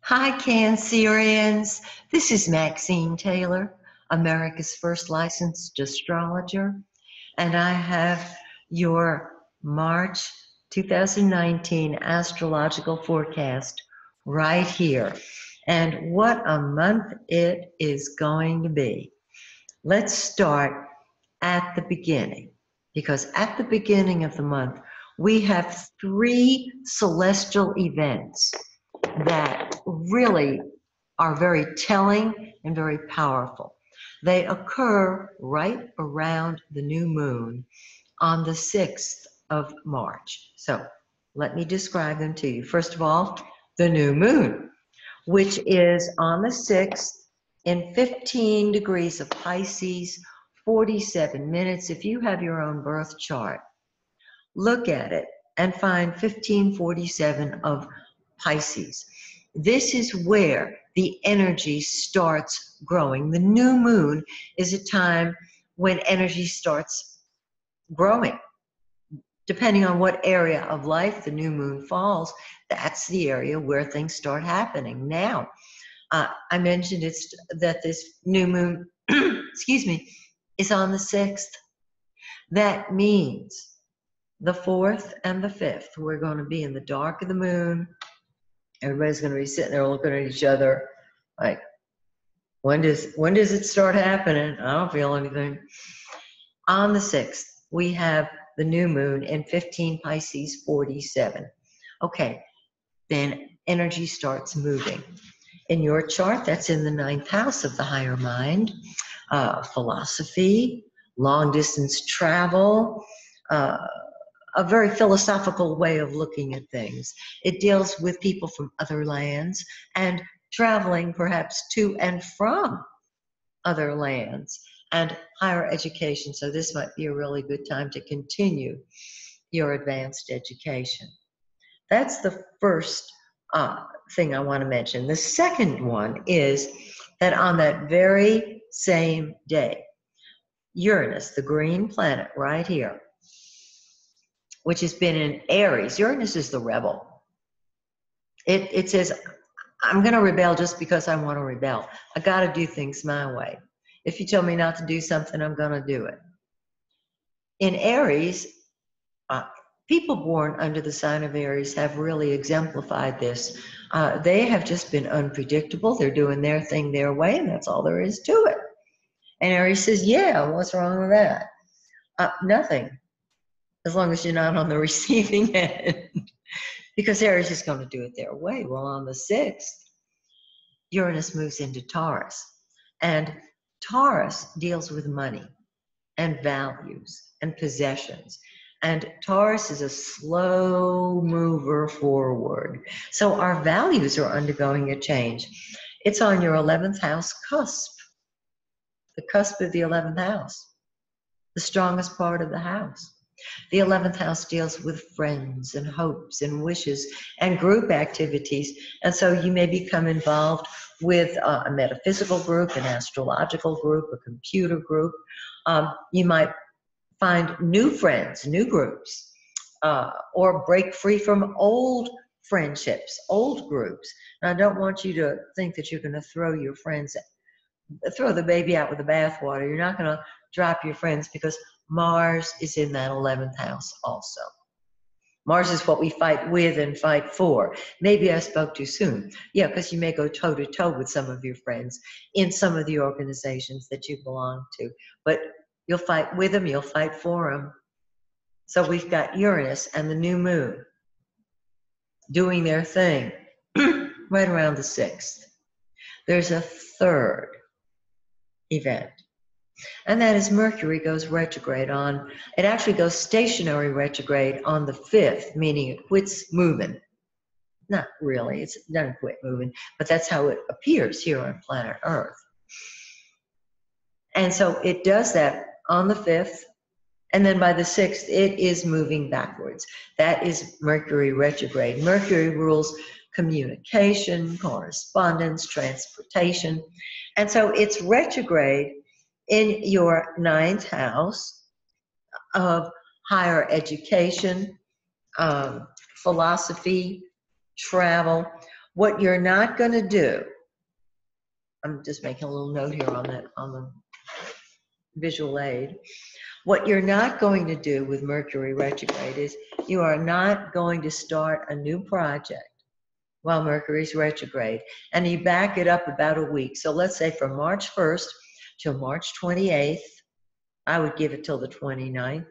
Hi, Cancerians. This is Maxine Taylor, America's first licensed astrologer, and I have your March 2019 astrological forecast right here. And what a month it is going to be. Let's start at the beginning, because at the beginning of the month, we have three celestial events that really are very telling and very powerful. They occur right around the new moon on the 6th of March. So let me describe them to you. First of all, the new moon, which is on the 6th in 15 degrees of Pisces, 47 minutes. If you have your own birth chart, look at it and find 1547 of Pisces. This is where the energy starts growing. The new moon is a time when energy starts growing. Depending on what area of life the new moon falls, that's the area where things start happening. Now, I mentioned that this new moon, excuse me, is on the 6th. That means the 4th and the 5th, we're going to be in the dark of the moon. Everybody's going to be sitting there looking at each other like, when does it start happening? I don't feel anything. On the 6th, we have the new moon in 15 Pisces 47. Okay, then energy starts moving. In your chart, that's in the 9th house of the higher mind, philosophy, long distance travel, a very philosophical way of looking at things. It deals with people from other lands and traveling perhaps to and from other lands and higher education. So this might be a really good time to continue your advanced education. That's the first thing I want to mention. The second one is that on that very same day, Uranus, the green planet right here, which has been in Aries. Uranus is the rebel. It says, I'm going to rebel just because I want to rebel. I got to do things my way. If you tell me not to do something, I'm going to do it. In Aries, people born under the sign of Aries have really exemplified this. They have just been unpredictable. They're doing their thing their way, and that's all there is to it. And Aries says, yeah, what's wrong with that? Nothing. As long as you're not on the receiving end, because Aries is going to do it their way. Well, on the 6th, Uranus moves into Taurus, and Taurus deals with money and values and possessions. And Taurus is a slow mover forward. So our values are undergoing a change. It's on your 11th house cusp, the cusp of the 11th house, the strongest part of the house. The 11th house deals with friends and hopes and wishes and group activities. And so you may become involved with a metaphysical group, an astrological group, a computer group. You might find new friends, new groups, or break free from old friendships, old groups. And I don't want you to think that you're going to throw the baby out with the bathwater. You're not going to drop your friends, because Mars is in that 11th house also. Mars is what we fight with and fight for. Maybe I spoke too soon. Yeah, because you may go toe-to-toe with some of your friends in some of the organizations that you belong to. But you'll fight with them, you'll fight for them. So we've got Uranus and the new moon doing their thing right around the 6th. There's a third event, and that is Mercury goes retrograde it actually goes stationary retrograde on the 5th, meaning it quits moving. Not really, it doesn't quit moving, but that's how it appears here on planet Earth. And so it does that on the 5th, and then by the 6th, it is moving backwards. That is Mercury retrograde. Mercury rules communication, correspondence, transportation. And so it's retrograde in your 9th house of higher education, philosophy, travel. What you're not going to do, I'm just making a little note here on the visual aid. What you're not going to do with Mercury retrograde is you are not going to start a new project while Mercury's retrograde, and you back it up about a week. So let's say from March 1st till March 28th, I would give it till the 29th.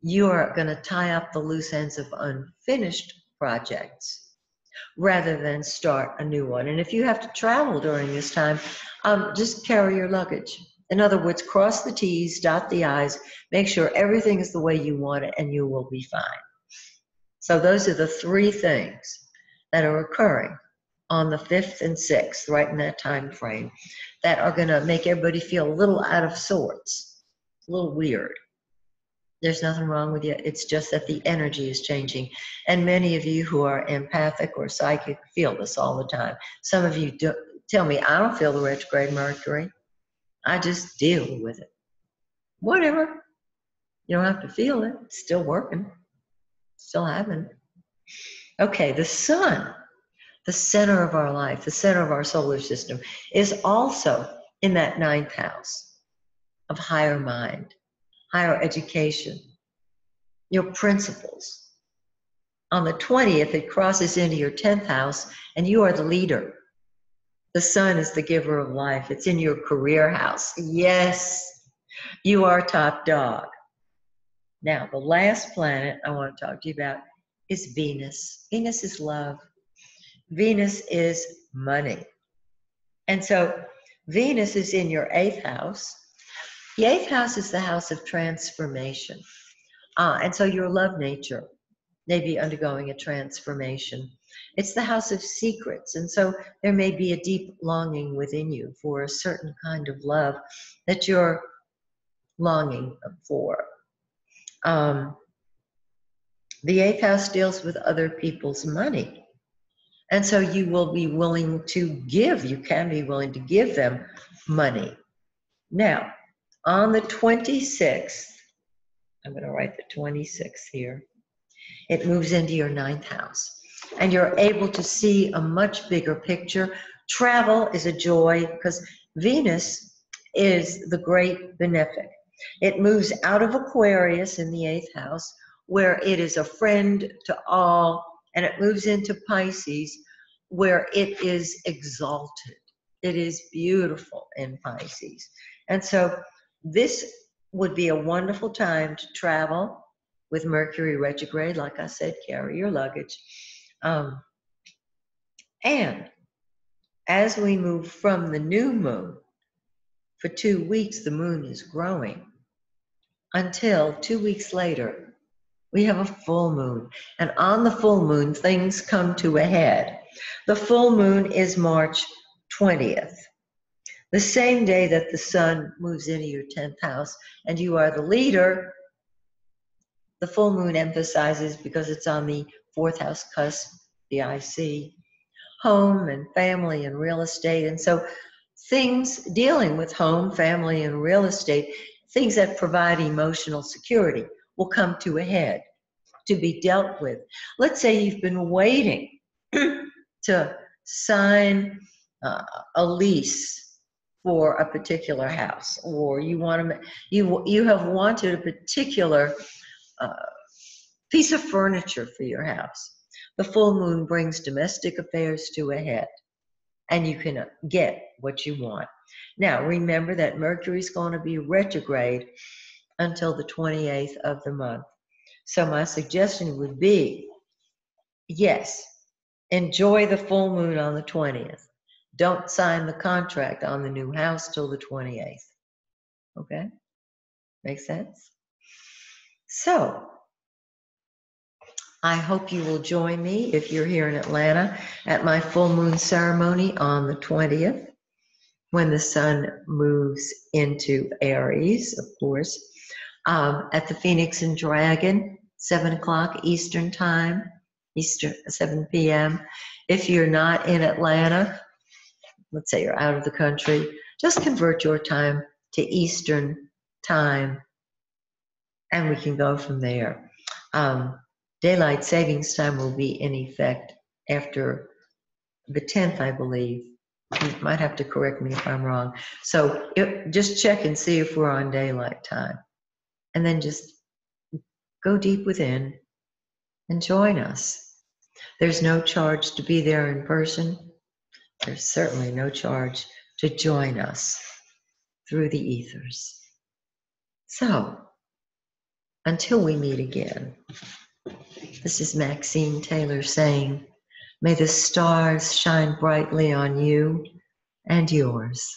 You are going to tie up the loose ends of unfinished projects rather than start a new one. And if you have to travel during this time, just carry your luggage. In other words, cross the T's, dot the I's, make sure everything is the way you want it, and you will be fine. So those are the three things that are occurring on the 5th and 6th, right in that time frame, that are going to make everybody feel a little out of sorts, a little weird. There's nothing wrong with you. It's just that the energy is changing. And many of you who are empathic or psychic feel this all the time. Some of you do, tell me, I don't feel the retrograde Mercury. I just deal with it. Whatever. You don't have to feel it. It's still working. Still happening. Okay, the sun, the center of our life, the center of our solar system, is also in that 9th house of higher mind, higher education, your principles. On the 20th, it crosses into your 10th house, and you are the leader. The sun is the giver of life. It's in your career house. Yes, you are top dog. Now, the last planet I want to talk to you about is Venus. Venus is love. Venus is money. And so Venus is in your 8th house. The 8th house is the house of transformation. And so your love nature may be undergoing a transformation. It's the house of secrets. And so there may be a deep longing within you for a certain kind of love that you're longing for. The 8th house deals with other people's money. And so you will be willing to give, you can be willing to give them money. Now, on the 26th, I'm going to write the 26th here, it moves into your 9th house. And you're able to see a much bigger picture. Travel is a joy because Venus is the great benefic. It moves out of Aquarius in the 8th house, where it is a friend to all, and it moves into Pisces, where it is exalted. It is beautiful in Pisces. And so this would be a wonderful time to travel with Mercury retrograde. Like I said, carry your luggage. And as we move from the new moon, for 2 weeks, the moon is growing until 2 weeks later, we have a full moon. And on the full moon, things come to a head. The full moon is March 20th, the same day that the sun moves into your 10th house and you are the leader. The full moon emphasizes, because it's on the 4th house cusp, the IC, home and family and real estate. And so things dealing with home, family, and real estate, things that provide emotional security, will come to a head to be dealt with. Let's say you've been waiting to sign a lease for a particular house, or you have wanted a particular piece of furniture for your house. The full moon brings domestic affairs to a head, and you can get what you want. Now, remember that Mercury's going to be retrograde until the 28th of the month. So my suggestion would be, yes, enjoy the full moon on the 20th. Don't sign the contract on the new house till the 28th. Okay? Make sense? So, I hope you will join me, if you're here in Atlanta, at my full moon ceremony on the 20th, when the sun moves into Aries, of course, at the Phoenix and Dragon, 7 o'clock Eastern time, 7 p.m. If you're not in Atlanta, let's say you're out of the country, just convert your time to Eastern time, and we can go from there. Daylight savings time will be in effect after the 10th, I believe. You might have to correct me if I'm wrong. So just check and see if we're on daylight time. And then just go deep within and join us. There's no charge to be there in person. There's certainly no charge to join us through the ethers. So, until we meet again, this is Maxine Taylor saying, may the stars shine brightly on you and yours.